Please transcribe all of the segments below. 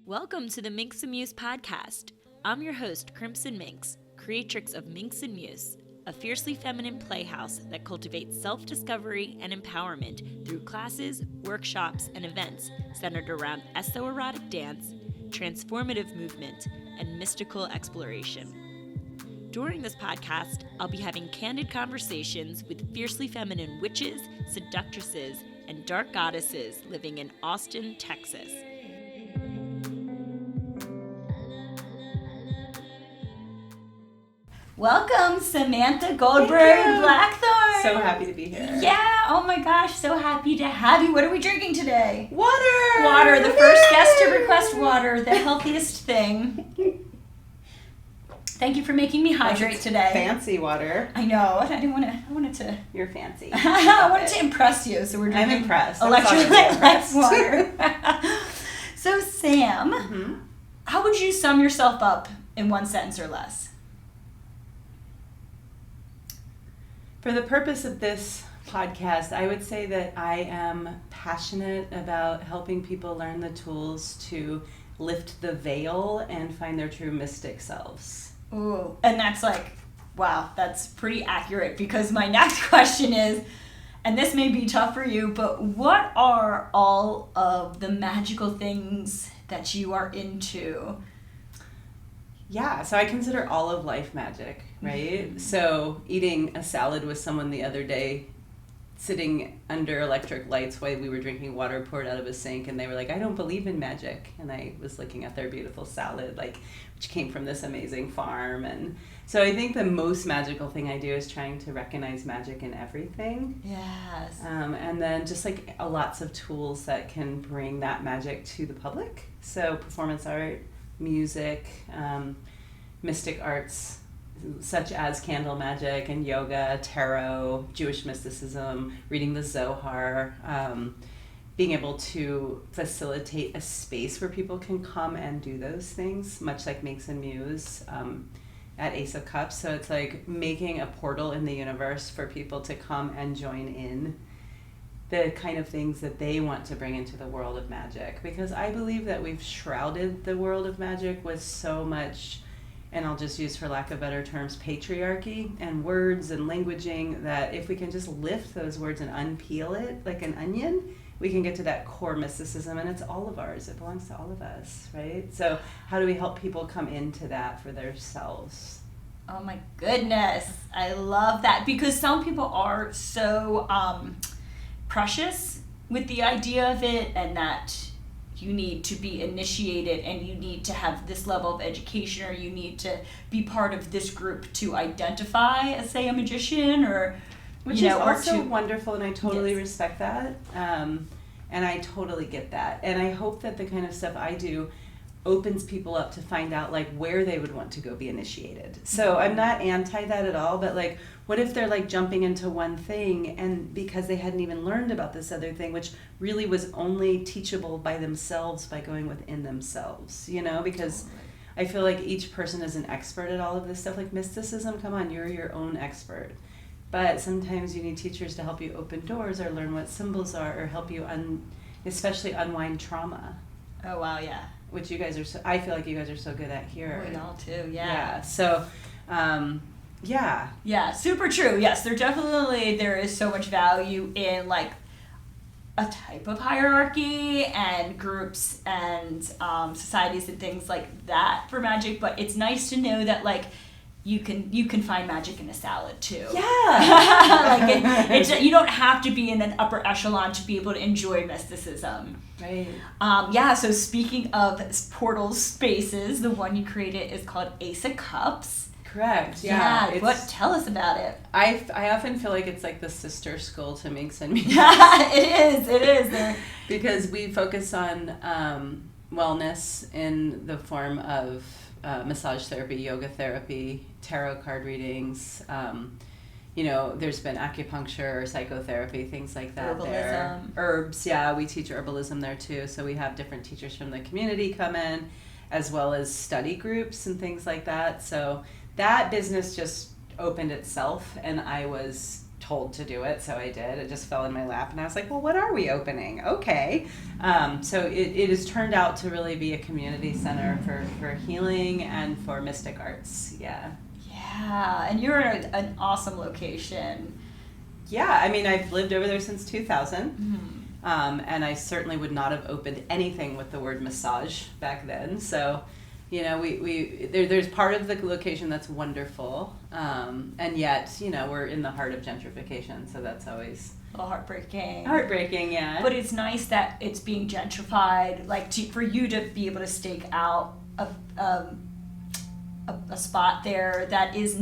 Welcome to the Minx Muse podcast. I'm your host, Crimson Minx, creatrix of Minx Muse, a fiercely feminine playhouse that cultivates self-discovery and empowerment through classes, workshops, and events centered around esoerotic dance, transformative movement, and mystical exploration. During this podcast, I'll be having candid conversations with fiercely feminine witches, seductresses, and dark goddesses living in Austin, Texas. Welcome, Samantha Goldberg Blackthorn. So happy to be here. Yeah, oh my gosh, so happy to have you. What are we drinking today? Water! Water, the first guest to request water, the healthiest thing. Thank you for making me hydrate today. Fancy water. I know, I wanted to. You're fancy. I wanted to impress you, so we're drinking I'm impressed. electrolyte water. So Sam, how would you sum yourself up in one sentence or less? For the purpose of this podcast, I would say that I am passionate about helping people learn the tools to lift the veil and find their true mystic selves. Ooh, and that's like, wow, that's pretty accurate, because my next question is, and this may be tough for you, but what are all of the magical things that you are into? Yeah, so I consider all of life magic, right? Mm-hmm. So eating a salad with someone the other day, sitting under electric lights while we were drinking water poured out of a sink, and they were like, I don't believe in magic. And I was looking at their beautiful salad, which came from this amazing farm. And so I think the most magical thing I do is trying to recognize magic in everything. Yes. And then just lots of tools that can bring that magic to the public. So performance art, music, mystic arts such as candle magic and yoga, tarot, Jewish mysticism, reading the Zohar, being able to facilitate a space where people can come and do those things, much like Minx Muse at Ace of Cups. So it's like making a portal in the universe for people to come and join in the kind of things that they want to bring into the world of magic. Because I believe that we've shrouded the world of magic with so much, and I'll just use for lack of better terms, patriarchy and words and languaging, that if we can just lift those words and unpeel it like an onion, we can get to that core mysticism, and it's all of ours. It belongs to all of us, right? So how do we help people come into that for themselves? Oh my goodness, I love that, because some people are so precious with the idea of it, and that you need to be initiated and you need to have this level of education, or you need to be part of this group to identify as, say, a magician, or which is also wonderful, and I totally respect that, and I totally get that, and I hope that the kind of stuff I do opens people up to find out where they would want to go be initiated. So I'm not anti that at all, but what if they're jumping into one thing, and because they hadn't even learned about this other thing, which really was only teachable by themselves, by going within themselves, because I feel like each person is an expert at all of this stuff. Mysticism, come on, you're your own expert. But sometimes you need teachers to help you open doors, or learn what symbols are, or help you especially unwind trauma. Oh wow, yeah. Which you guys are I feel like you guys are so good at here. We all too, yeah. Yeah, so, yeah. Yeah, super true. Yes, there is so much value in a type of hierarchy and groups and societies and things like that for magic, but it's nice to know that you can find magic in a salad too. Yeah. You don't have to be in an upper echelon to be able to enjoy mysticism. Right. So speaking of portal spaces, the one you created is called Ace of Cups. Correct. Yeah. Tell us about it. I often feel like it's the sister school to Minx Muse. It is. Because we focus on wellness in the form of massage therapy, yoga therapy, tarot card readings. There's been acupuncture, psychotherapy, things like that. Herbalism. There. Herbs, yeah, we teach herbalism there too. So we have different teachers from the community come in, as well as study groups and things like that. So that business just opened itself, and I was told to do it, so I did. It just fell in my lap, and I was like, well, what are we opening? Okay. So it has turned out to really be a community center for healing and for mystic arts. Yeah. Yeah, and you're in an awesome location. Yeah, I mean, I've lived over there since 2000, Mm-hmm. and I certainly would not have opened anything with the word massage back then. So, you know, there's part of the location that's wonderful, and yet, you know, we're in the heart of gentrification, so that's always A little heartbreaking. heartbreaking, yeah. But it's nice that it's being gentrified, like for you to be able to stake out a spot there that is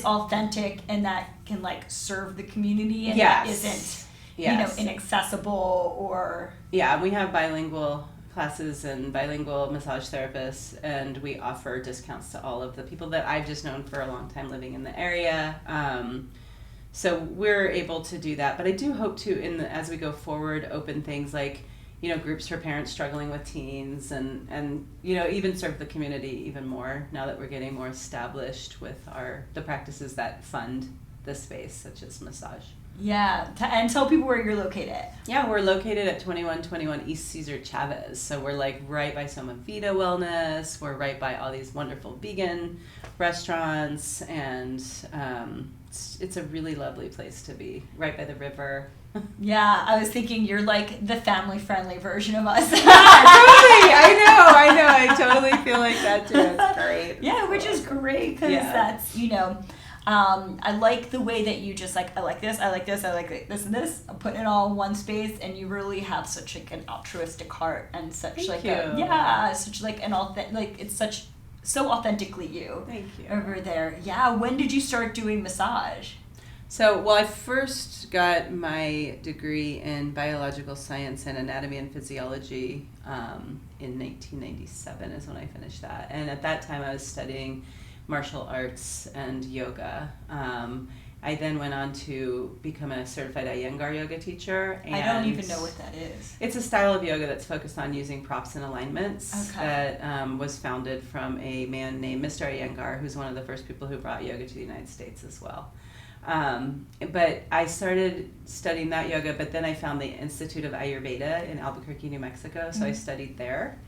authentic and that can like serve the community and that isn't inaccessible or we have bilingual classes and bilingual massage therapists, and we offer discounts to all of the people that I've just known for a long time living in the area. So we're able to do that, but I do hope to, as we go forward, open things like, you know, groups for parents struggling with teens, and you know, even serve the community even more now that we're getting more established with the practices that fund the space, such as massage. Yeah, and tell people where you're located. Yeah, we're located at 2121 East Cesar Chavez. So we're like right by Soma Vida Wellness. We're right by all these wonderful vegan restaurants, and it's a really lovely place to be, right by the river. Yeah, I was thinking you're like the family-friendly version of us. Yeah, totally. I know. I totally feel like that too. It's great. Yeah, which is great because that's, you know, I like the way that you just like, I like this, I like this, I like this and this. I'm putting it all in one space, and you really have such like an altruistic heart and such Thank like you. such like an authentic, like it's so authentically you. Thank you. Over there. Yeah, when did you start doing massage? So, well, I first got my degree in biological science and anatomy and physiology in 1997 is when I finished that. And at that time I was studying martial arts and yoga. I then went on to become a certified Iyengar yoga teacher. And I don't even know what that is. It's a style of yoga that's focused on using props and alignments that was founded from a man named Mr. Iyengar, who's one of the first people who brought yoga to the United States as well. But I started studying that yoga, but then I found the Institute of Ayurveda in Albuquerque, New Mexico, so I studied there.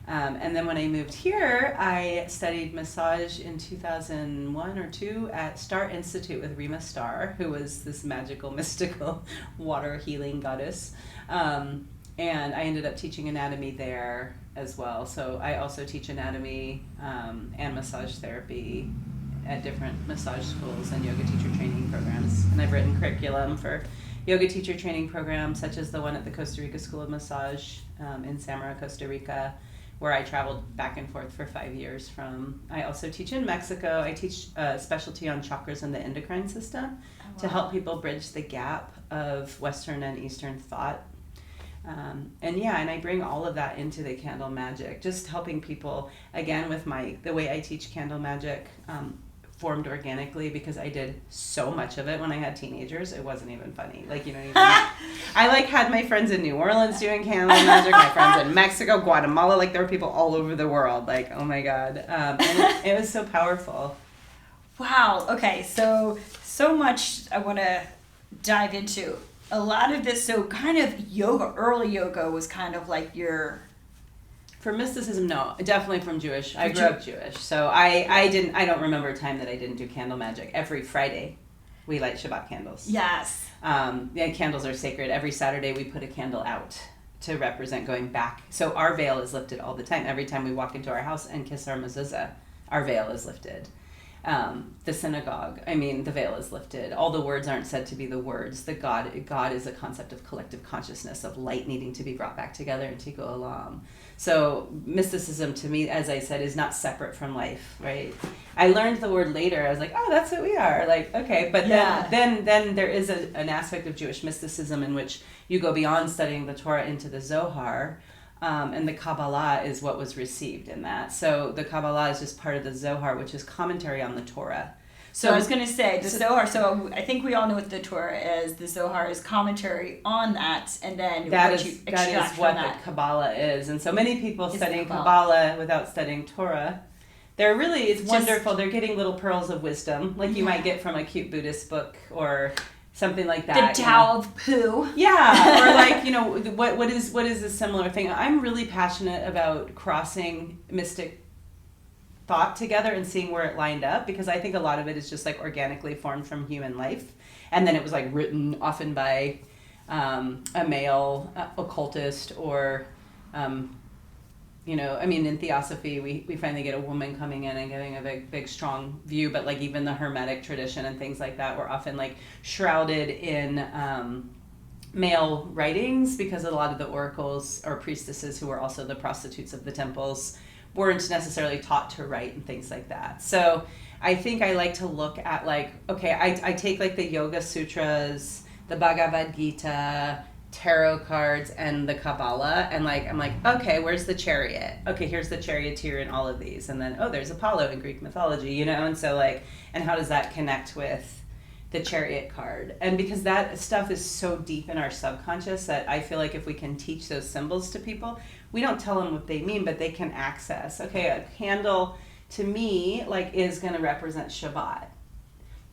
And then when I moved here, I studied massage in 2001 or 2 at Star Institute with Rima Star, who was this magical, mystical water healing goddess. And I ended up teaching anatomy there as well. So I also teach anatomy and massage therapy at different massage schools and yoga teacher training programs. And I've written curriculum for yoga teacher training programs, such as the one at the Costa Rica School of Massage in Samara, Costa Rica, where I traveled back and forth for 5 years from. I also teach in Mexico. I teach a specialty on chakras and the endocrine system to help people bridge the gap of Western and Eastern thought. And I bring all of that into the candle magic, just helping people, again, with the way I teach candle magic, formed organically because I did so much of it when I had teenagers. It wasn't even funny. Like, you know, I had my friends in New Orleans doing candle magic, my friends in Mexico, Guatemala, like there were people all over the world, like, oh my God. And it was so powerful. Wow. Okay. So much I want to dive into. A lot of this, so kind of yoga, early yoga was kind of like your... For mysticism, no, definitely from Jewish. I grew up Jewish, so I don't remember a time that I didn't do candle magic. Every Friday, we light Shabbat candles. Yes. Candles are sacred. Every Saturday, we put a candle out to represent going back. So our veil is lifted all the time. Every time we walk into our house and kiss our mezuzah, our veil is lifted. The synagogue, the veil is lifted. All the words aren't said to be the words. God is a concept of collective consciousness, of light needing to be brought back together and tikkun olam. So mysticism, to me, as I said, is not separate from life, right? I learned the word later. I was like, oh, that's what we are. Like, okay, but then there is an aspect of Jewish mysticism in which you go beyond studying the Torah into the Zohar. And the Kabbalah is what was received in that. So the Kabbalah is just part of the Zohar, which is commentary on the Torah. So I was going to say, the Zohar, so I think we all know what the Torah is. The Zohar is commentary on that, and then that what you extract is what from that. the Kabbalah is. And so many people studying Kabbalah without studying Torah, they're really, it's wonderful. They're getting little pearls of wisdom, like you might get from a cute Buddhist book or something like that. The Tao of Pooh. Yeah, or like, you know, what is a similar thing? I'm really passionate about crossing mystic thought together and seeing where it lined up, because I think a lot of it is just like organically formed from human life, and then it was like written often by a male occultist or you know, I mean, in Theosophy, we finally get a woman coming in and giving a big, strong view, but like even the Hermetic tradition and things like that were often like shrouded in male writings, because a lot of the oracles or priestesses who were also the prostitutes of the temples weren't necessarily taught to write and things like that. So I think I like to look at like, okay, I take like the Yoga Sutras, the Bhagavad Gita, tarot cards, and the Kabbalah, and like I'm like, okay, where's the chariot? Okay, here's the charioteer in all of these, and then there's Apollo in Greek mythology, you know, and so like, and how does that connect with the chariot card? And because that stuff is so deep in our subconscious that I feel like if we can teach those symbols to people, we don't tell them what they mean, but they can access. Okay, a candle to me like is going to represent Shabbat.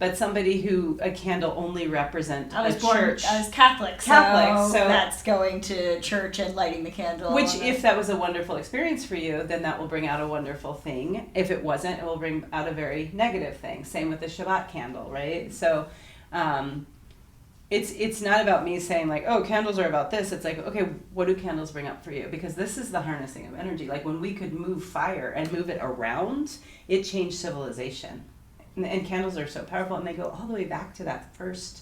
But somebody who a candle only represents I was church. I was Catholic, so that's going to church and lighting the candle. Which, if that was a wonderful experience for you, then that will bring out a wonderful thing. If it wasn't, it will bring out a very negative thing. Same with the Shabbat candle, right? So it's not about me saying like, oh, candles are about this. It's like, okay, what do candles bring up for you? Because this is the harnessing of energy. Like when we could move fire and move it around, it changed civilization. And candles are so powerful, and they go all the way back to that first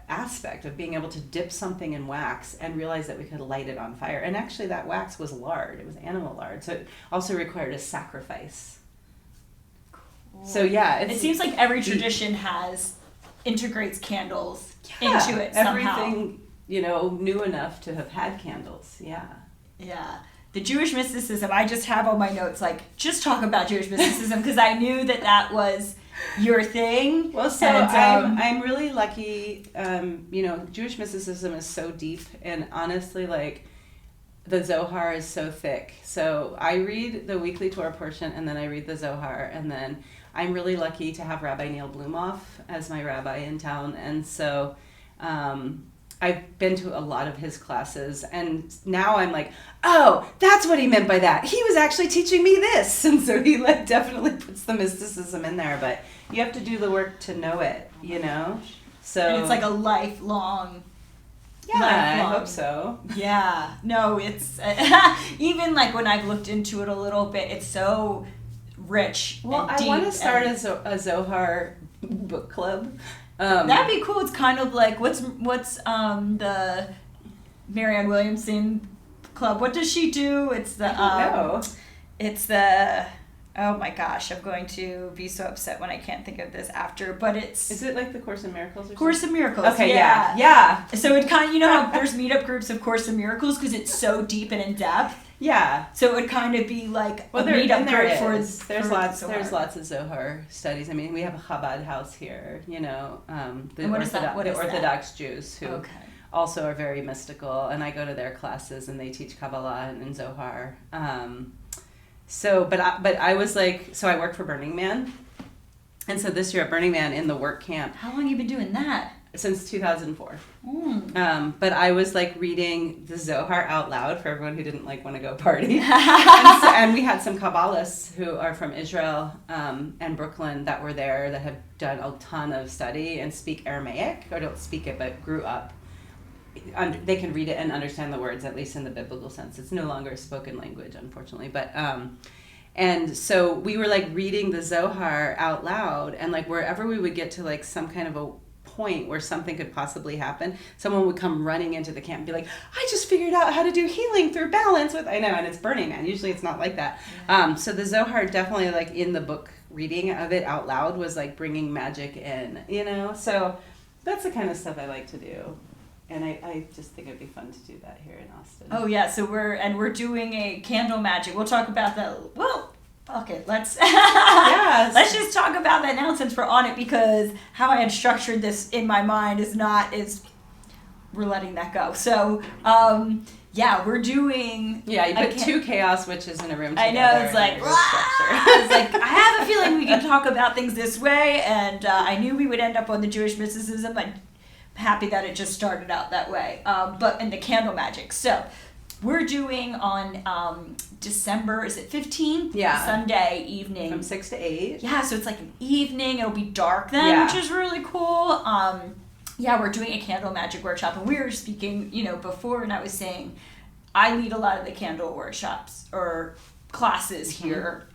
aspect of being able to dip something in wax and realize that we could light it on fire. And actually that wax was lard. It was animal lard. So it also required a sacrifice. Cool. So yeah. It seems like every tradition integrates candles into it somehow. Everything, you know, new enough to have had candles. Yeah. Yeah. The Jewish mysticism, I just have on my notes, like, just talk about Jewish mysticism, because I knew that was your thing. Well, so I'm really lucky, you know, Jewish mysticism is so deep, and honestly, like, the Zohar is so thick. So I read the weekly Torah portion, and then I read the Zohar, and then I'm really lucky to have Rabbi Neil Blumoff as my rabbi in town, and so I've been to a lot of his classes, and now I'm like, oh, that's what he meant by that. He was actually teaching me this. And so he like definitely puts the mysticism in there, but you have to do the work to know it, you know? So and it's like a lifelong. Yeah, I hope so. Yeah. No, it's even like when I've looked into it a little bit, it's so rich. Well, and deep. I want to start a Zohar book club. That'd be cool. It's kind of like what's the Marianne Williamson club? What does she do? It's the it's the oh my gosh, I'm going to be so upset when I can't think of this after. But is it like the Course in Miracles or something? Course in Miracles. Okay, yeah. So it kind of, you know how there's meetup groups of Course in Miracles because it's so deep and in depth. Yeah. So it would kind of be like a meetup group for there's lots of Zohar studies. I mean, we have a Chabad house here, you know, the Orthodox Jews who also are very mystical, and I go to their classes and they teach Kabbalah and Zohar. But I was like, so I work for Burning Man, and so this year at Burning Man in the work camp. How long have you been doing that? Since 2004. But I was like reading the Zohar out loud for everyone who didn't like want to go party. and we had some Kabbalists who are from Israel and Brooklyn that were there that have done a ton of study and speak Aramaic, or don't speak it but grew up. They can read it and understand the words, at least in the biblical sense. It's no longer a spoken language, unfortunately. But and so we were like reading the Zohar out loud, and like wherever we would get to like some kind of a point where something could possibly happen, someone would come running into the camp and be like, I just figured out how to do healing through balance with, I know, and it's Burning Man. Usually it's not like that. Yeah. So the Zohar definitely, like in the book reading of it out loud, was like bringing magic in, you know? So that's the kind of stuff I like to do. And I just think it'd be fun to do that here in Austin. Oh yeah, so we're doing a candle magic. We'll talk about that. Well, okay, let's let's just talk about that now since we're on it, because how I had structured this in my mind is we're letting that go. So yeah, we're doing. Yeah, you put 2 chaos witches in a room together. I know, it's like, it's like, I have a feeling we can talk about things this way, and I knew we would end up on the Jewish mysticism. I'm happy that it just started out that way. But in the candle magic. So, we're doing on December, is it 15th? Yeah. Sunday evening. From 6 to 8. Yeah, so it's like an evening. It'll be dark then, which is really cool. Yeah, we're doing a candle magic workshop, and we were speaking, before, and I was saying I lead a lot of the candle workshops or classes here,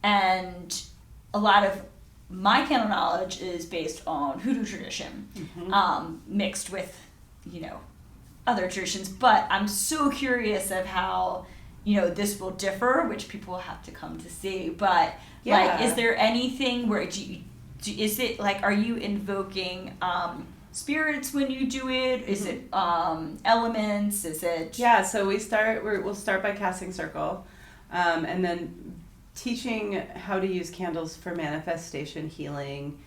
and a lot of my candle knowledge is based on Hoodoo tradition, mixed with, other traditions, but I'm so curious of how, this will differ, which people will have to come to see, but, is there anything where, is it, are you invoking, spirits when you do it? Is it, elements? Is it... Yeah, so we'll start by casting circle, and then teaching how to use candles for manifestation, healing,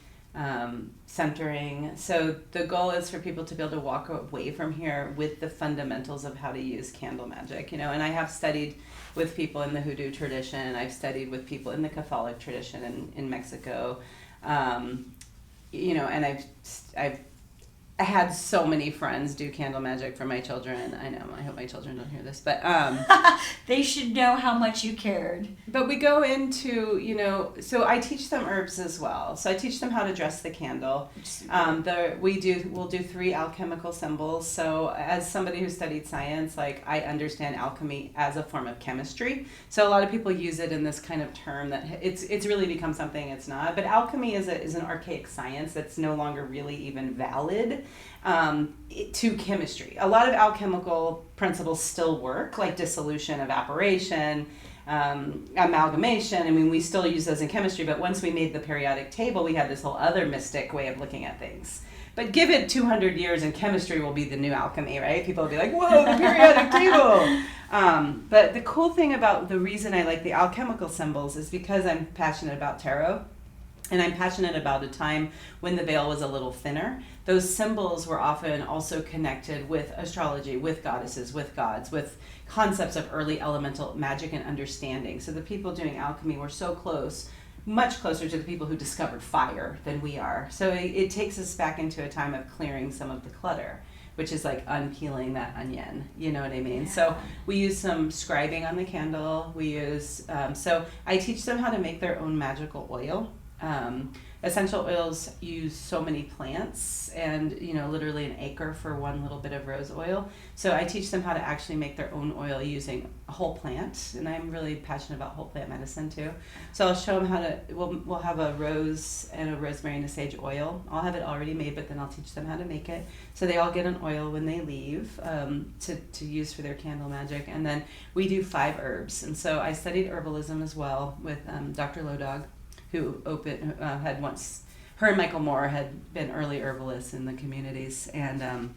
centering. So the goal is for people to be able to walk away from here with the fundamentals of how to use candle magic, and I have studied with people in the Hoodoo tradition. I've studied with people in the Catholic tradition in Mexico, and I had so many friends do candle magic for my children. I know, I hope my children don't hear this, but... they should know how much you cared. But we go into, so I teach them herbs as well. So I teach them how to dress the candle. We'll do 3 alchemical symbols. So as somebody who studied science, I understand alchemy as a form of chemistry. So a lot of people use it in this kind of term that it's really become something it's not. But alchemy is an archaic science that's no longer really even valid. To chemistry. A lot of alchemical principles still work, like dissolution, evaporation, amalgamation. I mean, we still use those in chemistry, but once we made the periodic table, we had this whole other mystic way of looking at things. But give it 200 years and chemistry will be the new alchemy, right? People will be like, whoa, the periodic table. But the cool thing about the reason I like the alchemical symbols is because I'm passionate about tarot. And I'm passionate about a time when the veil was a little thinner. Those symbols were often also connected with astrology, with goddesses, with gods, with concepts of early elemental magic and understanding. So the people doing alchemy were so close, much closer to the people who discovered fire than we are. So it takes us back into a time of clearing some of the clutter, which is like unpeeling that onion, you know what I mean? Yeah. So we use some scribing on the candle. We use, so I teach them how to make their own magical oil. Essential oils use so many plants and, literally an acre for one little bit of rose oil. So I teach them how to actually make their own oil using a whole plant. And I'm really passionate about whole plant medicine too. So I'll show them how to, we'll have a rose and a rosemary and a sage oil. I'll have it already made, but then I'll teach them how to make it. So they all get an oil when they leave to use for their candle magic. And then we do 5 herbs. And so I studied herbalism as well with Dr. Lodog, who had once, her and Michael Moore had been early herbalists in the communities, and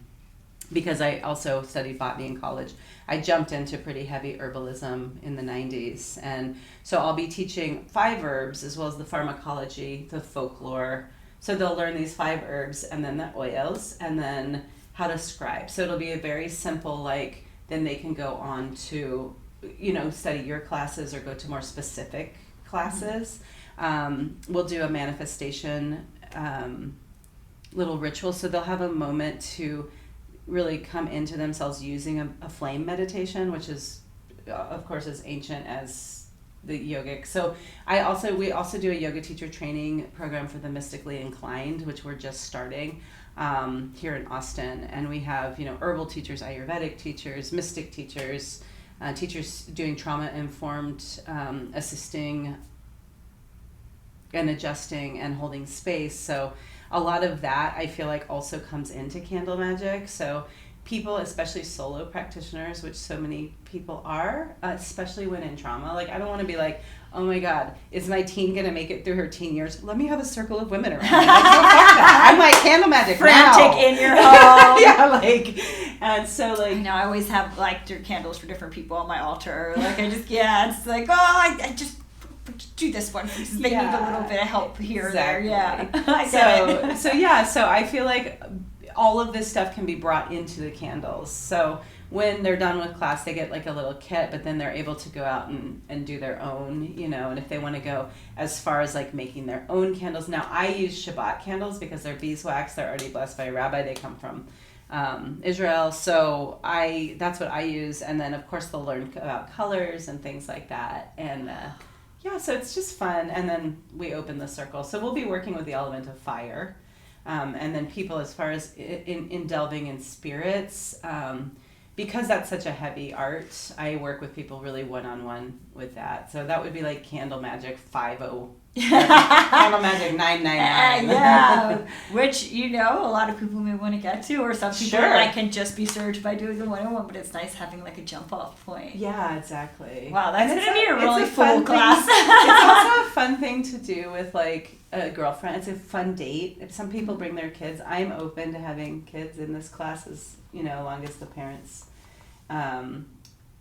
because I also studied botany in college, I jumped into pretty heavy herbalism in the 90s, and so I'll be teaching 5 herbs as well as the pharmacology, the folklore, so they'll learn these 5 herbs and then the oils, and then how to scribe. So it'll be a very simple, then they can go on to, study your classes or go to more specific classes. We'll do a manifestation little ritual, so they'll have a moment to really come into themselves using a flame meditation, which is, of course, as ancient as the yogic. So we also do a yoga teacher training program for the mystically inclined, which we're just starting here in Austin, and we have herbal teachers, Ayurvedic teachers, mystic teachers, teachers doing trauma-informed assisting and adjusting and holding space. So a lot of that I feel like also comes into candle magic. So people, especially solo practitioners, which so many people are, especially when in trauma, I don't want to be like, oh my God, is my teen going to make it through her teen years? Let me have a circle of women around me. No, fuck that. I'm like candle magic frantic now. In your home. Yeah, and so I always have candles for different people on my altar. It's like, oh, I just do this one because they need a little bit of help here exactly. Or there. Yeah. So I feel like all of this stuff can be brought into the candles. So when they're done with class, they get like a little kit, but then they're able to go out and do their own, you know, and if they want to go as far as like making their own candles. Now, I use Shabbat candles because they're beeswax. They're already blessed by a rabbi. They come from Israel. So that's what I use. And then, of course, they'll learn about colors and things like that. And yeah, so it's just fun. And then we open the circle. So we'll be working with the element of fire. And then people, as far as in delving in spirits, because that's such a heavy art, I work with people really one-on-one with that. So that would be like Candle Magic 50, Candle Magic 999. Yeah, which, you know, a lot of people may want to get to, or some people Sure. like can just be served by doing the one-on-one, but it's nice having like a jump-off point. Yeah, exactly. Wow, that's going to be a it's really fun full class. It's also a fun thing to do with like a girlfriend. It's a fun date. If some people bring their kids, I'm open to having kids in this class, as you know, long as the parents,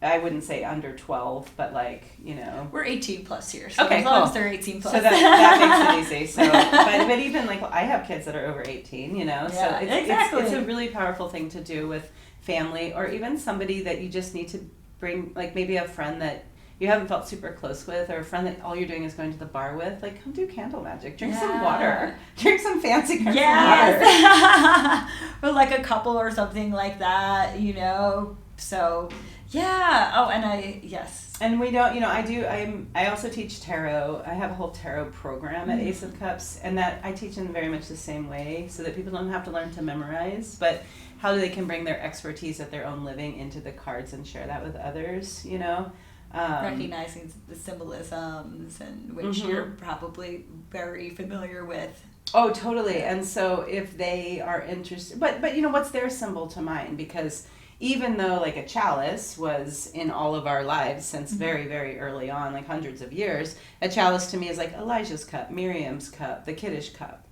I wouldn't say under 12, but like, you know. We're 18 plus here, so okay, as long cool. as they're 18 plus. So that makes it easy. So, but even like I have kids that are over 18, you know. Yeah, so exactly. it's a really powerful thing to do with family, or even somebody that you just need to bring, like maybe a friend that you haven't felt super close with, or a friend that all you're doing is going to the bar with. Like, come do Candle Magic. Drink some water. Drink some fancy water. Or like a couple or something like that, you know. So, yeah. Oh, and yes. And we don't, you know, I also teach tarot. I have a whole tarot program at Ace of Cups, and that I teach in very much the same way, so that people don't have to learn to memorize, but how they can bring their expertise at their own living into the cards and share that with others, you know. Recognizing the symbolisms, and which you're probably very familiar with. Oh, totally. And so if they are interested, but you know, what's their symbol to mine? Because even though like a chalice was in all of our lives since very, very early on, like hundreds of years, a chalice to me is like Elijah's cup, Miriam's cup, the Kiddush cup.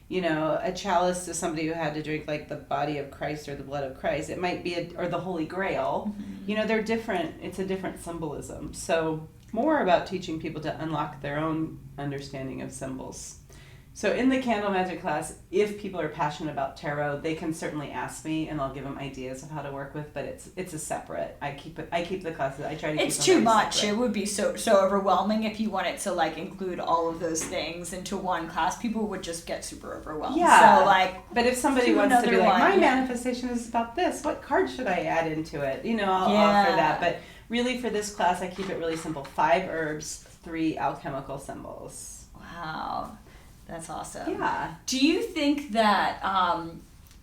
You know, a chalice is somebody who had to drink like the body of Christ or the blood of Christ. It might be, or the Holy Grail. You know, they're different. It's a different symbolism. So more about teaching people to unlock their own understanding of symbols. So in the Candle Magic class, if people are passionate about tarot, they can certainly ask me, and I'll give them ideas of how to work with. But it's a separate. I keep the classes. I try to. It's keep too them very much. separate. It would be so overwhelming if you wanted to like include all of those things into one class. People would just get super overwhelmed. Yeah. So like, but if somebody do wants to be another like, one, my manifestation is about this, what card should I add into it? You know, I'll offer that. But really, for this class, I keep it really simple: 5 herbs, 3 alchemical symbols. Wow. That's awesome. Yeah. Do you think that,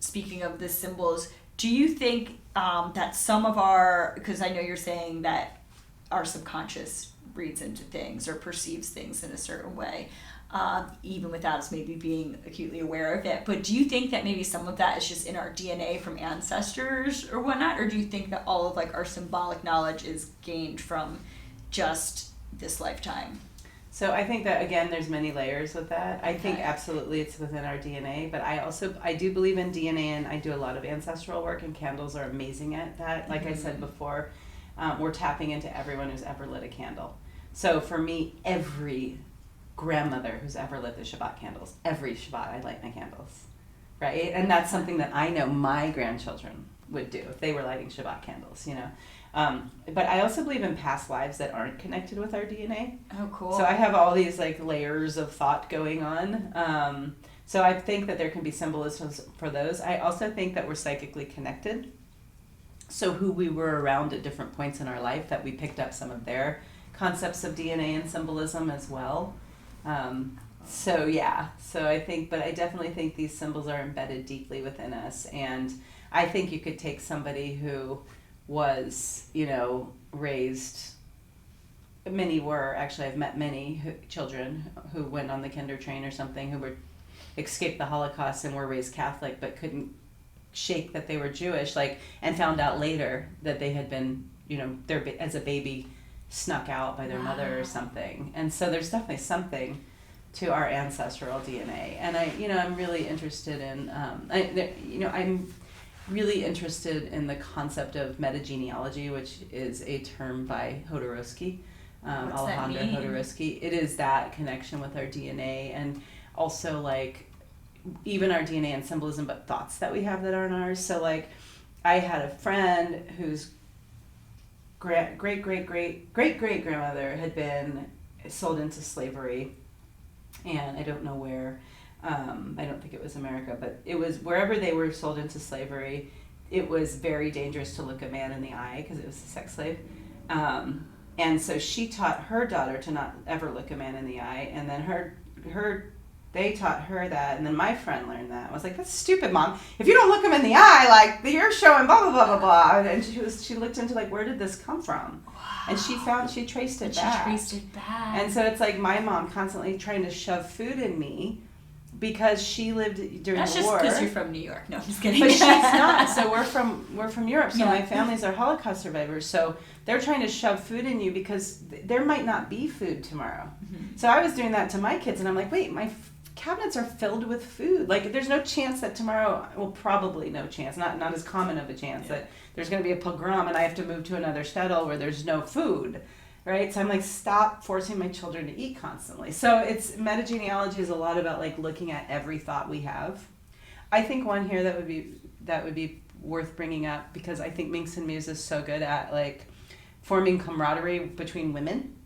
speaking of the symbols, do you think that some of because I know you're saying that our subconscious reads into things or perceives things in a certain way, even without us maybe being acutely aware of it, but do you think that maybe some of that is just in our DNA from ancestors or whatnot, or do you think that all of like our symbolic knowledge is gained from just this lifetime? So I think that, again, there's many layers with that. I think absolutely it's within our DNA, but I do believe in DNA, and I do a lot of ancestral work, and candles are amazing at that. Like I said before, we're tapping into everyone who's ever lit a candle. So for me, every grandmother who's ever lit the Shabbat candles, every Shabbat I light my candles, right? And that's something that I know my grandchildren would do if they were lighting Shabbat candles, you know. But I also believe in past lives that aren't connected with our DNA. Oh, cool. So I have all these like layers of thought going on. So I think that there can be symbolisms for those. I also think that we're psychically connected. So who we were around at different points in our life, that we picked up some of their concepts of DNA and symbolism as well. So I definitely think these symbols are embedded deeply within us. And I think you could take somebody who was, you know, raised, many were, actually I've met many children who went on the kinder train or something, who escaped the Holocaust and were raised Catholic but couldn't shake that they were Jewish, like, and found out later that they had been, you know, as a baby snuck out by their mother or something. And so there's definitely something to our ancestral DNA. And I'm really interested in, I'm really interested in the concept of metagenealogy, which is a term by Jodorowsky, Alejandro Jodorowsky. It is that connection with our DNA, and also like even our DNA and symbolism, but thoughts that we have that aren't ours. So like I had a friend whose great grandmother had been sold into slavery, and I don't know where. I don't think it was America, but it was wherever they were sold into slavery. It was very dangerous to look a man in the eye because it was a sex slave. And so she taught her daughter to not ever look a man in the eye, and then they taught her that, and then my friend learned that. I was like, that's stupid, Mom. If you don't look him in the eye, like, you're showing blah, blah, blah, blah, blah. And she looked into, like, where did this come from? Wow. And she traced it back. She traced it back. And so it's like my mom constantly trying to shove food in me because she lived during the war. That's just because you're from New York. No, I'm just kidding. But she's not. So we're from Europe. So my families are Holocaust survivors. So they're trying to shove food in you because there might not be food tomorrow. Mm-hmm. So I was doing that to my kids, and I'm like, wait, my cabinets are filled with food. Like, there's no chance that tomorrow, well, probably no chance, not as common of a chance that there's going to be a pogrom and I have to move to another shtetl where there's no food, right? So I'm like, stop forcing my children to eat constantly. So it's metagenealogy is a lot about like looking at every thought we have. I think one here that would be worth bringing up, because I think Minx Muse is so good at like forming camaraderie between women.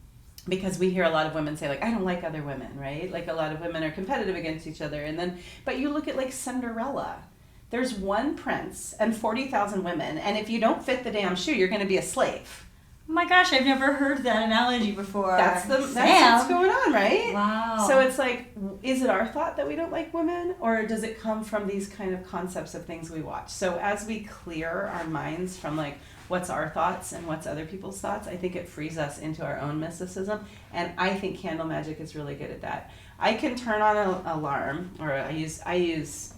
Because we hear a lot of women say, like, I don't like other women, right? Like, a lot of women are competitive against each other. And then, but you look at, like, Cinderella. There's one prince and 40,000 women. And if you don't fit the damn shoe, you're going to be a slave. Oh, my gosh, I've never heard that analogy before. That's what's going on, right? Wow. So it's like, is it our thought that we don't like women? Or does it come from these kind of concepts of things we watch? So as we clear our minds from, like, what's our thoughts and what's other people's thoughts, I think it frees us into our own mysticism, and I think candle magic is really good at that. I can turn on an alarm, or I use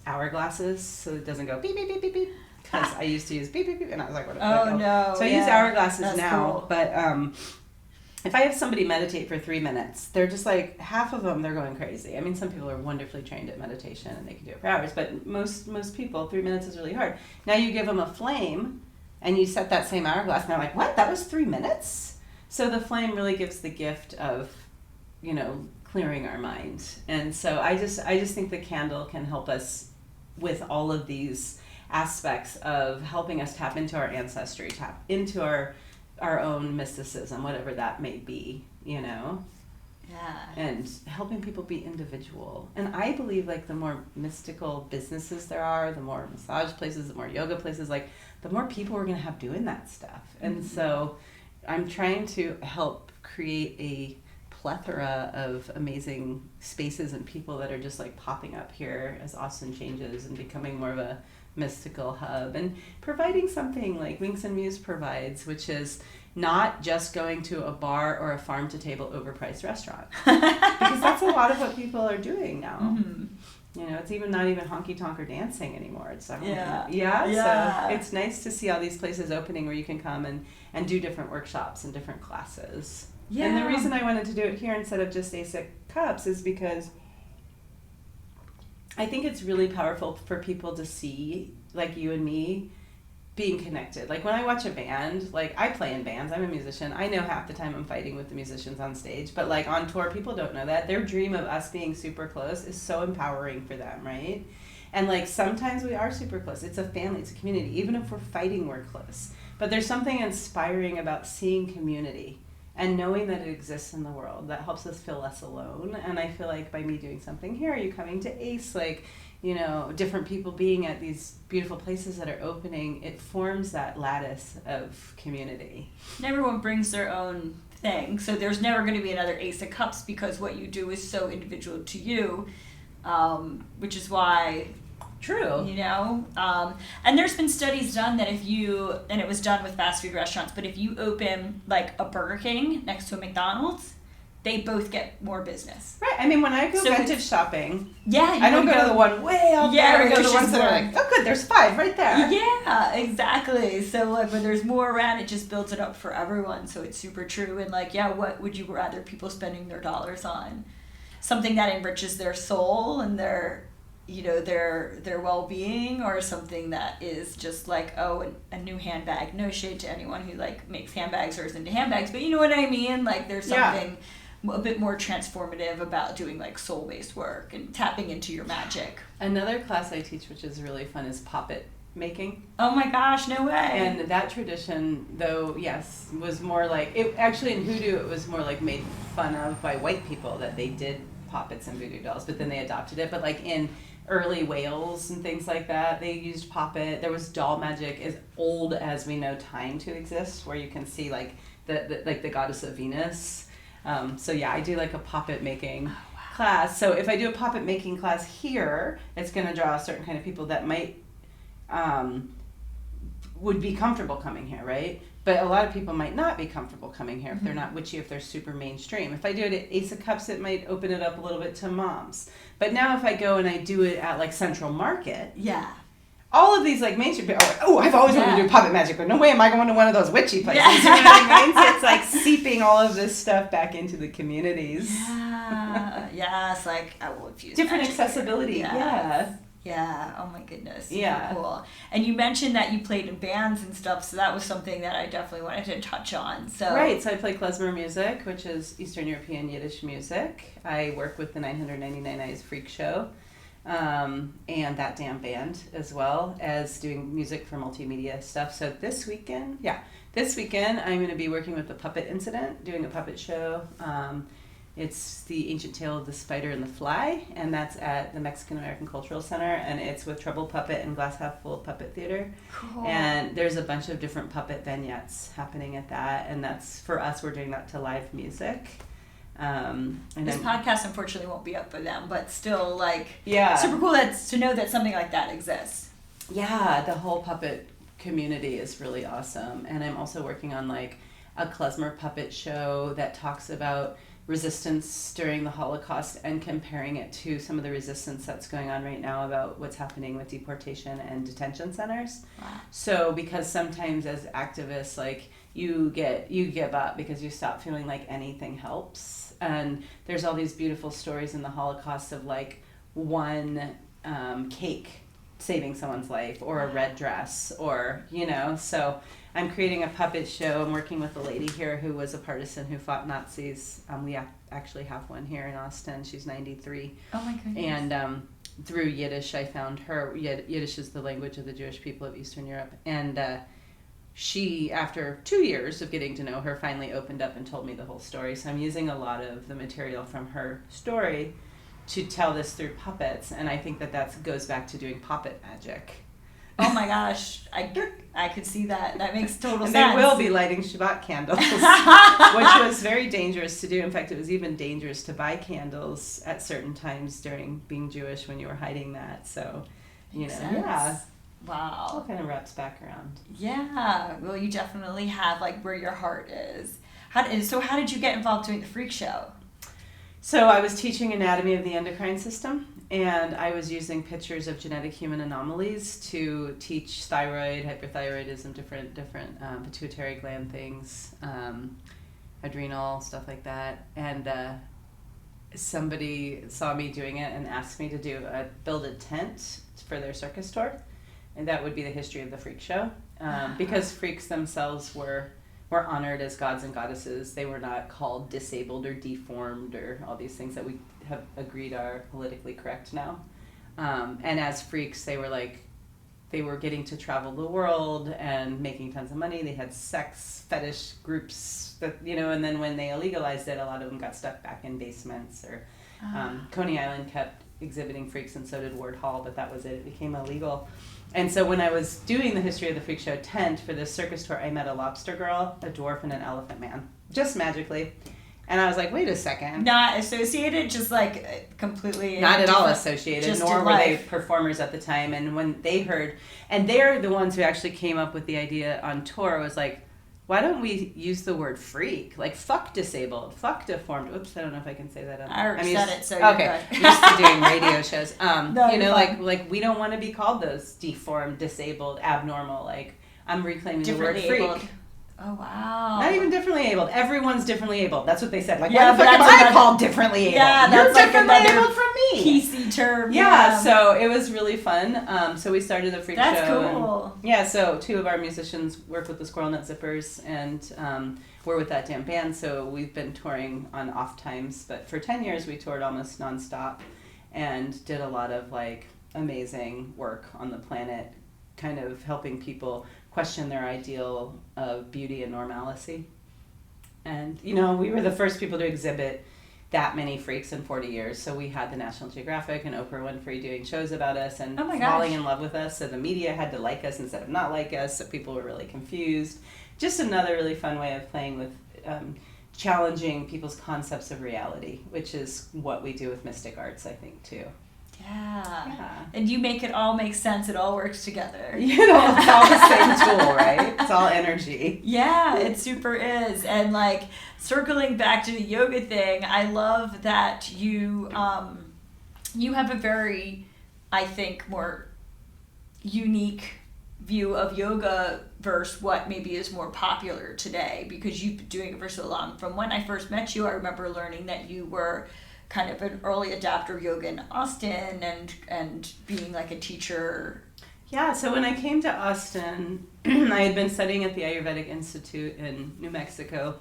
hourglasses so it doesn't go beep beep beep beep beep, because I used to use beep beep beep, and I was like, what? No! So I use hourglasses now, cool. But if I have somebody meditate for 3 minutes, they're just like, half of them, they're going crazy. I mean, some people are wonderfully trained at meditation and they can do it for hours, but most people, 3 minutes is really hard. Now you give them a flame, and you set that same hourglass, and they're like, what? That was 3 minutes? So the flame really gives the gift of, clearing our mind. And so I just think the candle can help us with all of these aspects of helping us tap into our ancestry, tap into our own mysticism, whatever that may be, Yeah. And helping people be individual. And I believe, like, the more mystical businesses there are, the more massage places, the more yoga places, like, the more people we're going to have doing that stuff. And so I'm trying to help create a plethora of amazing spaces and people that are just, like, popping up here as Austin changes and becoming more of a mystical hub, and providing something like Minx Muse provides, which is not just going to a bar or a farm-to-table overpriced restaurant. Because that's a lot of what people are doing now. Mm-hmm. It's not even honky-tonk or dancing anymore. It's Yeah. So it's nice to see all these places opening where you can come and do different workshops and different classes. Yeah. And the reason I wanted to do it here instead of just ASIC Cups is because I think it's really powerful for people to see, like you and me, being connected. Like, when I watch a band, like, I play in bands, I'm a musician, I know half the time I'm fighting with the musicians on stage, but, like, on tour, people don't know that. Their dream of us being super close is so empowering for them, right? And, like, sometimes we are super close. It's a family, it's a community. Even if we're fighting, we're close. But there's something inspiring about seeing community and knowing that it exists in the world that helps us feel less alone. And I feel like by me doing something here, you coming to ACE, like, different people being at these beautiful places that are opening, it forms that lattice of community. And everyone brings their own thing, so there's never going to be another Ace of Cups, because what you do is so individual to you, which is why... True. And there's been studies done that and it was done with fast food restaurants, but if you open, like, a Burger King next to a McDonald's, they both get more business. Right. I mean, when I go vintage shopping, I don't go to the one way out there. I go to the ones that are like, oh, good, there's 5 right there. Yeah, exactly. So, like, when there's more around, it just builds it up for everyone. So it's super true. And, like, what would you rather people spending their dollars on? Something that enriches their soul and their well-being, or something that is just like, a new handbag. No shade to anyone who, like, makes handbags or is into handbags, but you know what I mean? Like, there's something a bit more transformative about doing, like, soul-based work and tapping into your magic. Another class I teach, which is really fun, is Pop It making. Oh my gosh, no way. And that tradition, though, yes, was more like, it actually in hoodoo it was more like made fun of by white people that they did poppets and voodoo dolls, but then they adopted it. But like in early Wales and things like that, they used poppet. There was doll magic as old as we know time to exist, where you can see like the goddess of Venus. So yeah, I do like a poppet making class. So if I do a puppet making class here, it's going to draw a certain kind of people that might would be comfortable coming here, right? But a lot of people might not be comfortable coming here if they're not witchy, if they're super mainstream. If I do it at Ace of Cups, it might open it up a little bit to moms. But now if I go and I do it at like Central Market, all of these like mainstream people are like, oh, I've always wanted to do puppet magic, but no way am I going to one of those witchy places. You know what I mean? So it's like seeping all of this stuff back into the communities. It's like I will infuse different accessibility. Yeah, oh my goodness. Yeah. So cool. And you mentioned that you played in bands and stuff, so that was something that I definitely wanted to touch on. So Right, so I play klezmer music, which is Eastern European Yiddish music. I work with the 999 Eyes Freak Show, and that damn band, as well as doing music for multimedia stuff. So this weekend, I'm going to be working with the Puppet Incident, doing a puppet show. It's the ancient tale of the spider and the fly, and that's at the Mexican American Cultural Center, and it's with Treble Puppet and Glass Half Full Puppet Theater. Cool. And there's a bunch of different puppet vignettes happening at that, and that's, for us, we're doing that to live music. And this podcast unfortunately won't be up for them, but still, like, yeah, super cool to know that something like that exists. Yeah, the whole puppet community is really awesome, and I'm also working on like a klezmer puppet show that talks about resistance during the Holocaust and comparing it to some of the resistance that's going on right now about what's happening with deportation and detention centers. Wow. So because sometimes as activists, like you give up because you stop feeling like anything helps. And there's all these beautiful stories in the Holocaust of like one cake saving someone's life, or a red dress, or, you know, so I'm creating a puppet show. I'm working with a lady here who was a partisan who fought Nazis. We actually have one here in Austin. She's 93. Oh my goodness. And through Yiddish, I found her. Yiddish is the language of the Jewish people of Eastern Europe. And she, after 2 years of getting to know her, finally opened up and told me the whole story. So I'm using a lot of the material from her story to tell this through puppets. And I think that goes back to doing puppet magic. Oh my gosh, I could see that. That makes total sense. And they will be lighting Shabbat candles, which was very dangerous to do. In fact, it was even dangerous to buy candles at certain times during being Jewish when you were hiding that. So, you know, yeah. Wow. All kind of wraps back around. Yeah. Well, you definitely have like where your heart is. How did you get involved doing the freak show? So I was teaching anatomy of the endocrine system, and I was using pictures of genetic human anomalies to teach thyroid, hyperthyroidism, different pituitary gland things, adrenal, stuff like that. And somebody saw me doing it and asked me to build a tent for their circus tour, and that would be the history of the freak show, because freaks themselves were honored as gods and goddesses. They were not called disabled or deformed or all these things that we have agreed are politically correct now. And as freaks, they were getting to travel the world and making tons of money. They had sex fetish groups that, you know, and then when they illegalized it, a lot of them got stuck back in basements, or Coney Island kept exhibiting freaks, and so did Ward Hall, but that was it. It became illegal. And so when I was doing the history of the freak show tent for this circus tour, I met a lobster girl, a dwarf, and an elephant man, just magically. And I was like, wait a second. Not associated, just like completely. Not at all associated, nor were they performers at the time. And when they heard, and they're the ones who actually came up with the idea on tour, was like, why don't we use the word freak? Like, fuck disabled, fuck deformed. Oops, I don't know if I can say that. I already said it, so okay. I'm used to doing radio shows. No, you know, like we don't want to be called those deformed, disabled, abnormal. Like, I'm reclaiming the word freak. Abled. Oh, wow. Not even differently abled. Everyone's differently abled. That's what they said. Like, yeah, why the fuck am I called differently abled? Yeah, You're that's differently like abled from me. PC term. Yeah, so it was really fun. So we started the freak show. That's cool. And, so 2 of our musicians work with the Squirrel Nut Zippers, and we're with that damn band. So we've been touring on off times, but for 10 years we toured almost nonstop and did a lot of like amazing work on the planet, kind of helping people question their ideal of beauty and normalcy. And, you know, we were the first people to exhibit that many freaks in 40 years. So we had the National Geographic and Oprah Winfrey doing shows about us and falling in love with us. So the media had to like us instead of not like us. So people were really confused. Just another really fun way of playing with challenging people's concepts of reality, which is what we do with mystic arts, I think, too. Yeah. And you make it all make sense. It all works together. You know, it's all the same tool, right? It's all energy. Yeah, it super is. And like circling back to the yoga thing, I love that you have a very, I think, more unique view of yoga versus what maybe is more popular today, because you've been doing it for so long. From when I first met you, I remember learning that you were kind of an early adapter of yoga in Austin and being like a teacher. Yeah, so when I came to Austin, I had been studying at the Ayurvedic Institute in New Mexico,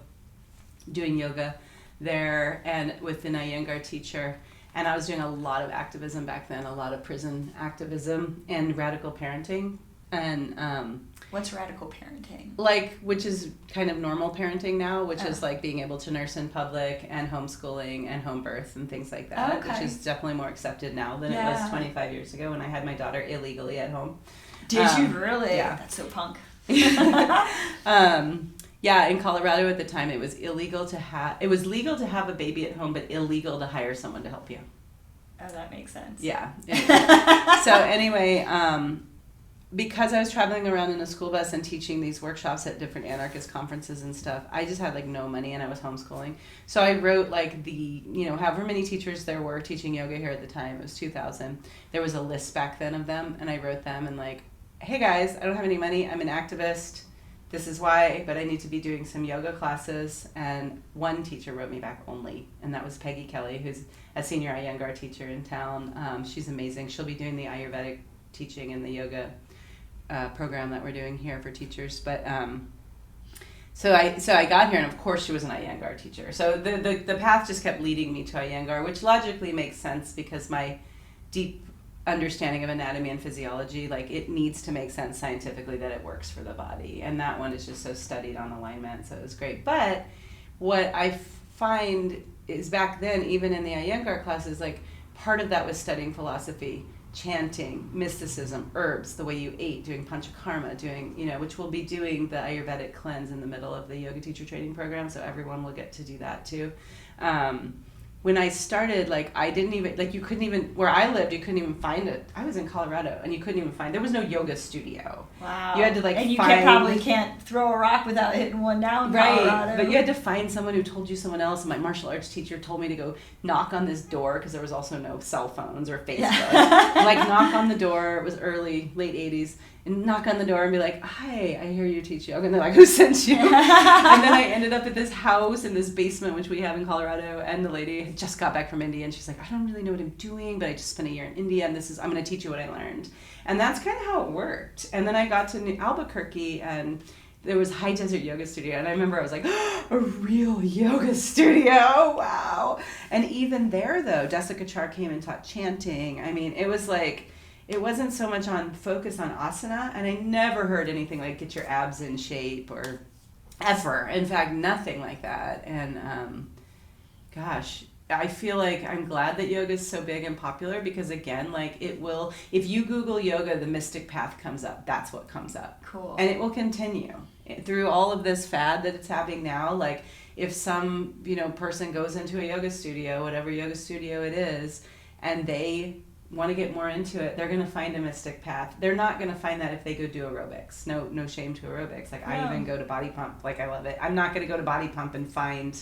doing yoga there and with an Iyengar teacher. And I was doing a lot of activism back then, a lot of prison activism and radical parenting. And what's radical parenting? Like, which is kind of normal parenting now, which is like being able to nurse in public and homeschooling and home birth and things like that, which is definitely more accepted now than it was 25 years ago when I had my daughter illegally at home. Did you really? Yeah. That's so punk. Yeah, in Colorado at the time, it was legal to have a baby at home, but illegal to hire someone to help you. Oh, that makes sense. Yeah. So anyway, because I was traveling around in a school bus and teaching these workshops at different anarchist conferences and stuff, I just had like no money and I was homeschooling. So I wrote like however many teachers there were teaching yoga here at the time, it was 2000. There was a list back then of them and I wrote them and like, hey guys, I don't have any money. I'm an activist. This is why, but I need to be doing some yoga classes. And one teacher wrote me back only, and that was Peggy Kelly, who's a senior Iyengar teacher in town. She's amazing. She'll be doing the Ayurvedic teaching and the yoga program that we're doing here for teachers. But so I got here, and of course she was an Iyengar teacher. So the path just kept leading me to Iyengar, which logically makes sense because my deep understanding of anatomy and physiology, like it needs to make sense scientifically that it works for the body. And that one is just so studied on alignment, so it was great. But what I find is back then, even in the Iyengar classes, like part of that was studying philosophy, chanting, mysticism, herbs, the way you ate, doing panchakarma, doing, which we'll be doing the Ayurvedic cleanse in the middle of the yoga teacher training program, so everyone will get to do that too. When I started, like, I didn't even, like, you couldn't even, where I lived, you couldn't even find it. I was in Colorado, and you couldn't even find, there was no yoga studio. Wow. You had to, like, and you find, probably can't throw a rock without hitting one down in Colorado. Right, but you had to find someone who told you someone else. My martial arts teacher told me to go knock on this door, because there was also no cell phones or Facebook. Yeah. Like, knock on the door, it was early, late 80s, and knock on the door and be like, hi, I hear you teach yoga. And they're like, who sent you? And then I ended up at this house in this basement, which we have in Colorado, and the lady had just got back from India, and she's like, I don't really know what I'm doing, but I just spent a year in India, and I'm going to teach you what I learned. And that's kind of how it worked. And then I got to Albuquerque, and there was High Desert Yoga Studio, and I remember I was like, oh, a real yoga studio, wow. And even there, though, Jessica Char came and taught chanting. I mean, it was like, it wasn't so much on focus on asana, and I never heard anything like get your abs in shape or ever. In fact, nothing like that. And gosh, I feel like I'm glad that yoga is so big and popular because, again, like it will, if you Google yoga, the mystic path comes up. That's what comes up. Cool. And it will continue through all of this fad that it's happening now. Like if some, person goes into a yoga studio, whatever yoga studio it is, and they want to get more into it, they're going to find a mystic path. They're not going to find that if they go do aerobics. No shame to aerobics. Like I even go to Body Pump. Like I love it. I'm not going to go to Body Pump and find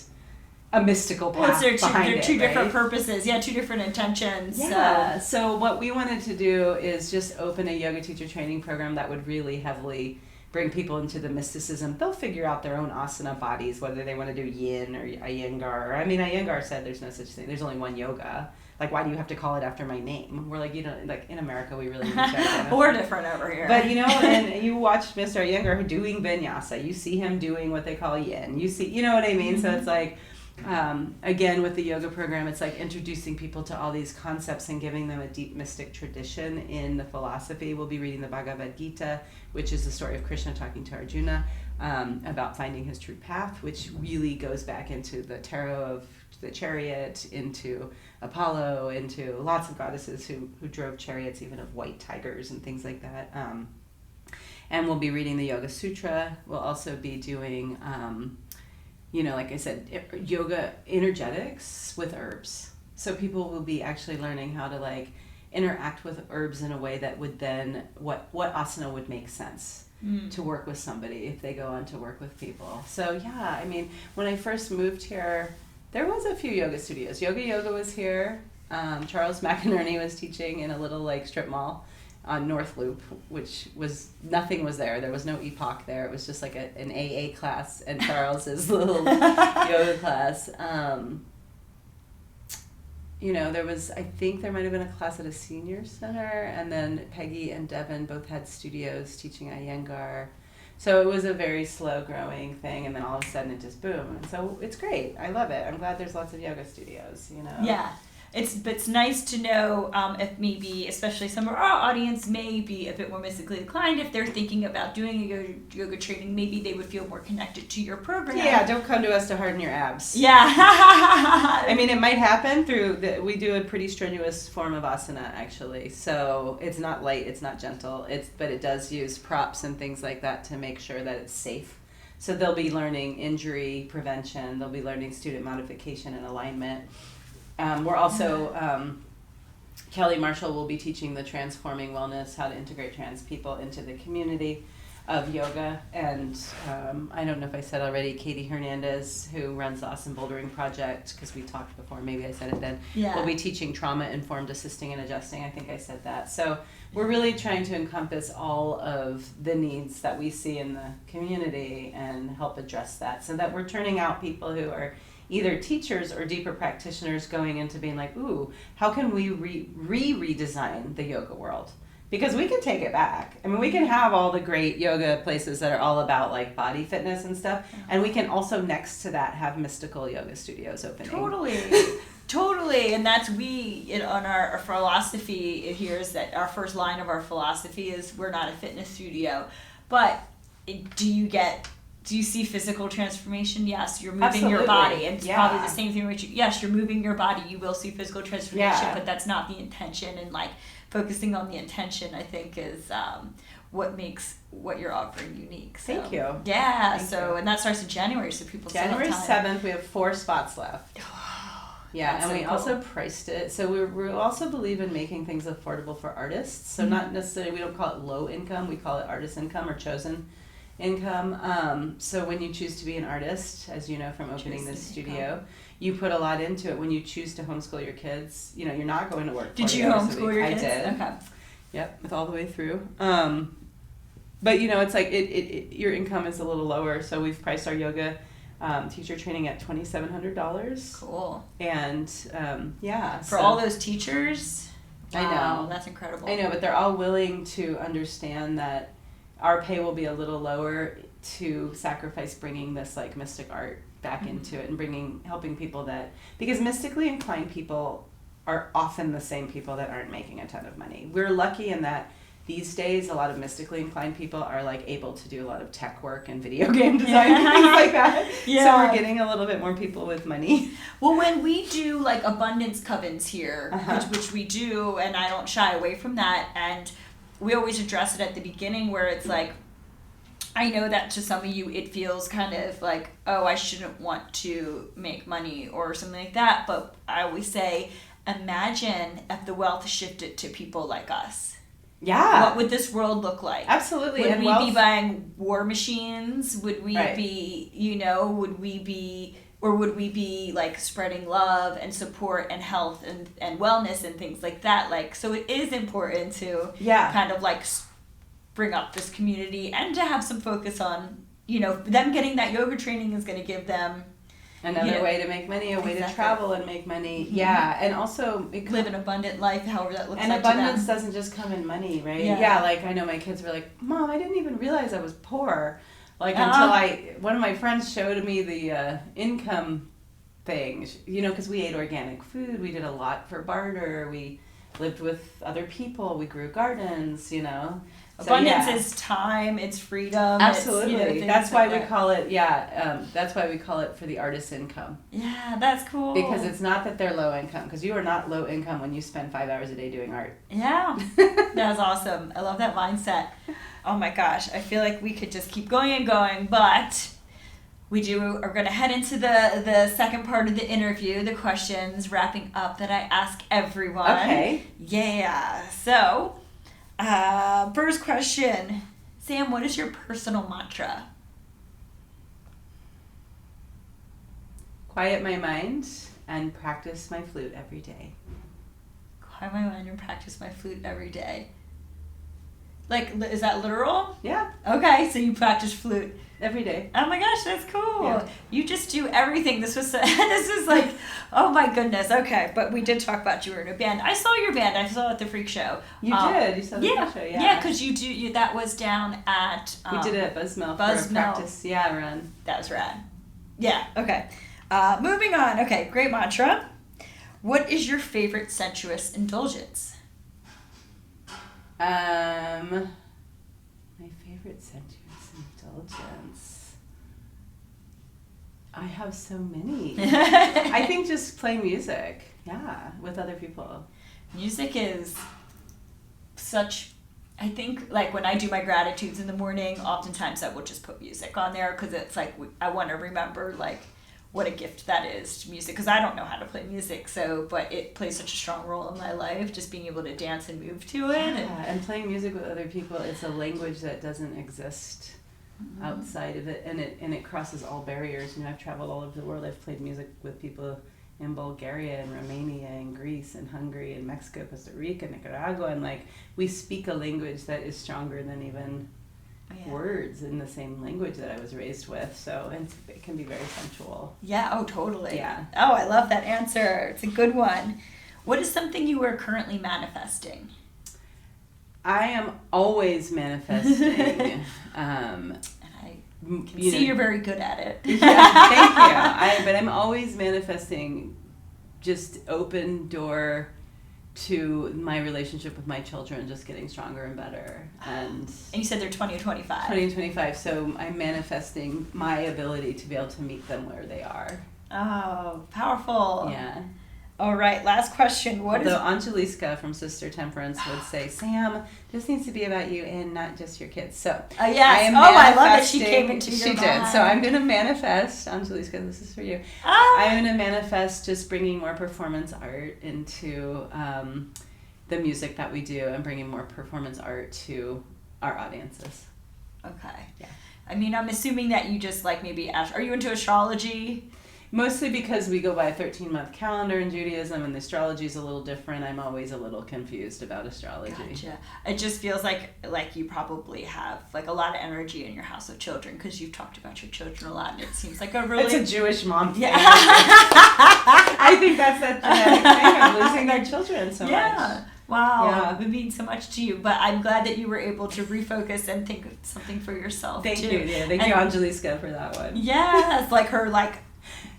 a mystical path behind it. They're two different purposes. Yeah, two different intentions. Yeah. So what we wanted to do is just open a yoga teacher training program that would really heavily bring people into the mysticism. They'll figure out their own asana bodies, whether they want to do yin or Iyengar. I mean, Iyengar said there's no such thing. There's only one yoga. Like, why do you have to call it after my name? We're like, like in America, we really we're different over here. But, and you watch Mr. Iyengar doing vinyasa. You see him doing what they call yin. You see, you know what I mean? Mm-hmm. So it's like, again, with the yoga program, it's like introducing people to all these concepts and giving them a deep mystic tradition in the philosophy. We'll be reading the Bhagavad Gita, which is the story of Krishna talking to Arjuna about finding his true path, which really goes back into the tarot of the chariot, into Apollo, into lots of goddesses who drove chariots, even of white tigers and things like that. And we'll be reading the Yoga Sutra. We'll also be doing, like I said, yoga energetics with herbs. So people will be actually learning how to like interact with herbs in a way that would then, what asana would make sense to work with somebody if they go on to work with people. So yeah, I mean, when I first moved here, there was a few yoga studios. Yoga was here. Charles McInerney was teaching in a little like strip mall on North Loop, which was, nothing was there. There was no epoch there. It was just like an AA class and Charles's little yoga class. There was, I think there might have been a class at a senior center, and then Peggy and Devin both had studios teaching Iyengar. So it was a very slow growing thing, and then all of a sudden it just boom. And so it's great. I love it. I'm glad there's lots of yoga studios, Yeah. It's nice to know if maybe, especially some of our audience may be a bit more mystically inclined, if they're thinking about doing a yoga training, maybe they would feel more connected to your program. Yeah, don't come to us to harden your abs. Yeah. I mean, it might happen we do a pretty strenuous form of asana, actually. So it's not light, it's not gentle, but it does use props and things like that to make sure that it's safe. So they'll be learning injury prevention, they'll be learning student modification and alignment. We're also, Kelly Marshall will be teaching the Transforming Wellness, how to integrate trans people into the community of yoga. And I don't know if I said already, Katie Hernandez, who runs the Awesome Bouldering Project, because we talked before, maybe I said it then, will be teaching trauma-informed assisting and adjusting. I think I said that. So we're really trying to encompass all of the needs that we see in the community and help address that, so that we're turning out people who are either teachers or deeper practitioners going into being like, ooh, how can we redesign the yoga world? Because we can take it back. I mean, we can have all the great yoga places that are all about like body fitness and stuff, and we can also next to that have mystical yoga studios opening. Totally, and that's on our philosophy. It hears that our first line of our philosophy is we're not a fitness studio, but do you see physical transformation? Yes, you're moving Absolutely. Your body. And it's probably the same thing with you. Yes, you're moving your body. You will see physical transformation, but that's not the intention. And like focusing on the intention, I think, is what makes what you're offering unique. So, Thank you. Yeah. Thank you. And that starts in January, so people still have time. January 7th, we have 4 spots left. Yeah, and we also priced it. So we also believe in making things affordable for artists. So not necessarily, we don't call it low income, we call it artist income or chosen income. So when you choose to be an artist, as you know from opening this studio, you put a lot into it. When you choose to homeschool your kids, you're not going to work. Did you homeschool your kids? I did. Okay. Yep, with all the way through. But it's like your income is a little lower, so we've priced our yoga teacher training at $2,700. Cool. And for all those teachers, I know, that's incredible. I know, but they're all willing to understand that our pay will be a little lower to sacrifice bringing this like mystic art back into it and helping people because mystically inclined people are often the same people that aren't making a ton of money. We're lucky in that these days a lot of mystically inclined people are like able to do a lot of tech work and video game design and things like that. Yeah. So we're getting a little bit more people with money. Well, when we do like abundance covens here, which we do, and I don't shy away from that, and we always address it at the beginning where it's like, I know that to some of you it feels kind of like, oh, I shouldn't want to make money or something like that. But I always say, imagine if the wealth shifted to people like us. Yeah. What would this world look like? Absolutely. Would we be buying war machines? Would we be, would we be like spreading love and support and health and wellness and things like that? Like, so it is important to kind of like bring up this community and to have some focus on, them getting that yoga training is going to give them another way to make money, a way to travel and make money. Mm-hmm. Yeah, and also live an abundant life, however that looks like. And abundance doesn't just come in money, right? Yeah, like I know my kids were like, Mom, I didn't even realize I was poor. Like until one of my friends showed me the income things, you know, because we ate organic food. We did a lot for barter. We lived with other people. We grew gardens, you know. Abundance is time, it's freedom. Absolutely. It's, you know, that's why we call it, that's why we call it for the artist income. Yeah, that's cool. Because it's not that they're low income, because you are not low income when you spend 5 hours a day doing art. Yeah, that's awesome. I love that mindset. Oh my gosh, I feel like we could just keep going and going, but are going to head into the second part of the interview, the questions, wrapping up that I ask everyone. Okay. Yeah. So, first question. Sam, what is your personal mantra? Quiet my mind and practice my flute every day. Quiet my mind and practice my flute every day. Like, is that literal? Yeah. Okay, so you practice flute. Every day. Oh my gosh, that's cool. Yeah. You just do everything. This was like, oh my goodness. Okay, but we did talk about you were in a band. I saw your band. I saw it at the Freak Show. You did. You saw the Freak Show, yeah. Yeah, because that was down at... we did it at Buzzmill for a practice run. That was rad. Yeah, okay. Moving on. Okay, great mantra. What is your favorite sensuous indulgence? My favorite sensuous indulgence. I have so many. I think just playing music, with other people. Music is such, I think, like when I do my gratitudes in the morning, oftentimes I will just put music on there because it's like I want to remember like what a gift that is to music, because I don't know how to play music, but it plays such a strong role in my life, just being able to dance and move to it. And playing music with other people, it's a language that doesn't exist outside of it, and it crosses all barriers. You know, I've traveled all over the world. I've played music with people in Bulgaria and Romania and Greece and Hungary and Mexico, Costa Rica, Nicaragua, and like we speak a language that is stronger than even words in the same language that I was raised with. So it can be very sensual. Yeah, oh totally. Yeah. Oh, I love that answer. It's a good one. What is something you are currently manifesting? I am always manifesting. And I can see you're very good at it. Yeah, thank you. But I'm always manifesting just open door to my relationship with my children just getting stronger and better. And you said they're 20 and 25. 20 and 25, so I'm manifesting my ability to be able to meet them where they are. Oh, powerful. Yeah. All right, last question. Although Angeliska from Sister Temperance would say, Sam, this needs to be about you and not just your kids. So yes. I love that she came into your mind. She did. So I'm going to manifest, Angeliska, this is for you. I'm going to manifest just bringing more performance art into the music that we do and bringing more performance art to our audiences. Okay. Yeah. I mean, I'm assuming that you just like maybe, are you into astrology? Mostly because we go by a 13-month calendar in Judaism, and the astrology is a little different. I'm always a little confused about astrology. Gotcha. It just feels like you probably have like a lot of energy in your house of children, because you've talked about your children a lot, and it seems like a really... It's a Jewish mom thing. Yeah. I think that's that genetic thing of losing their children so much. Wow, Yeah. it means so much to you, but I'm glad that you were able to refocus and think of something for yourself. Thank too. you. Yeah, thank you, Angeliska, for that one. Yes, like her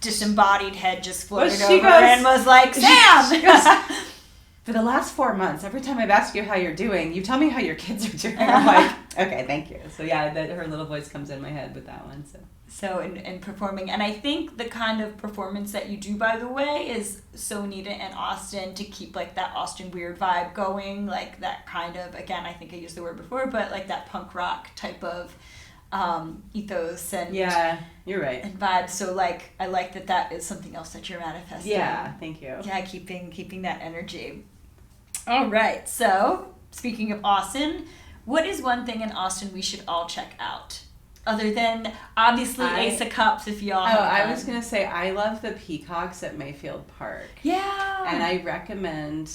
disembodied head just floated Well, she over goes- and was like, Sam! She goes, for the last 4 months, every time I've asked you how you're doing, you tell me how your kids are doing. I'm like, okay, thank you. So yeah, that her little voice comes in my head with that one. So in performing, and I think the kind of performance that you do, by the way, is so needed in Austin to keep like that Austin weird vibe going, like that kind of, again, I think I used the word before, but like that punk rock type of ethos and yeah, you're right. And vibes. So like I like that is something else that you're manifesting. Yeah, thank you. Yeah, keeping that energy. All right. So speaking of Austin, what is one thing in Austin we should all check out? Other than obviously Ace of Cups, if y'all. I was gonna say I love the peacocks at Mayfield Park. Yeah. And I recommend.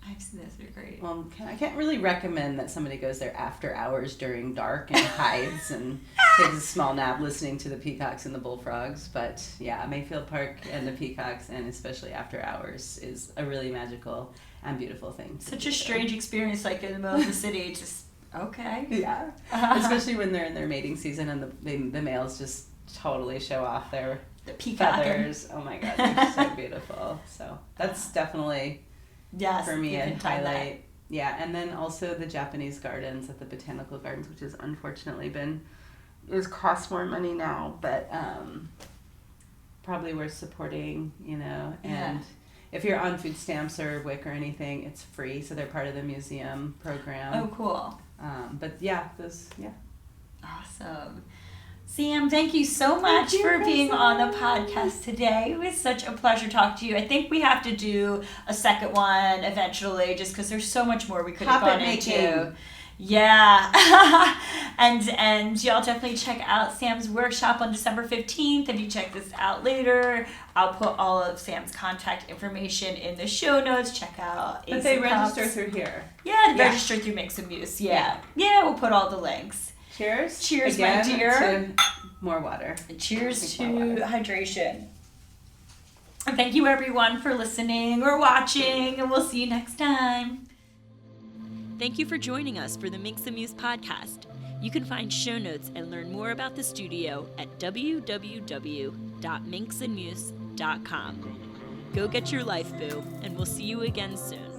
I've seen this. They're great. Well, I can't really recommend that somebody goes there after hours during dark and hides and takes a small nap listening to the peacocks and the bullfrogs. But yeah, Mayfield Park and the peacocks, and especially after hours, is a really magical and beautiful thing. Such a strange experience, like in the middle of the city. Just okay. Yeah, especially when they're in their mating season and the males just totally show off their the peacock feathers. Oh my god, they're so beautiful. So that's definitely for me a highlight. Yeah, and then also the Japanese gardens at the Botanical Gardens, which has unfortunately cost more money now, but probably worth supporting, and if you're on food stamps or WIC or anything, it's free, so they're part of the museum program. Oh, cool. But Awesome. Sam, thank you so much for being on the podcast today. It was such a pleasure talking to you. I think we have to do a second one eventually, just because there's so much more we could have gone into. Yeah. and y'all definitely check out Sam's workshop on December 15th. If you check this out later, I'll put all of Sam's contact information in the show notes. Check out But they register through here. Yeah, register through Minx Muse. Yeah, we'll put all the links. Cheers. Cheers, my dear. To more water. Cheers to hydration. And thank you everyone for listening or watching, and we'll see you next time. Thank you for joining us for the Minx Muse podcast. You can find show notes and learn more about the studio at www.minxandmuse.com. Go get your life, boo, and we'll see you again soon.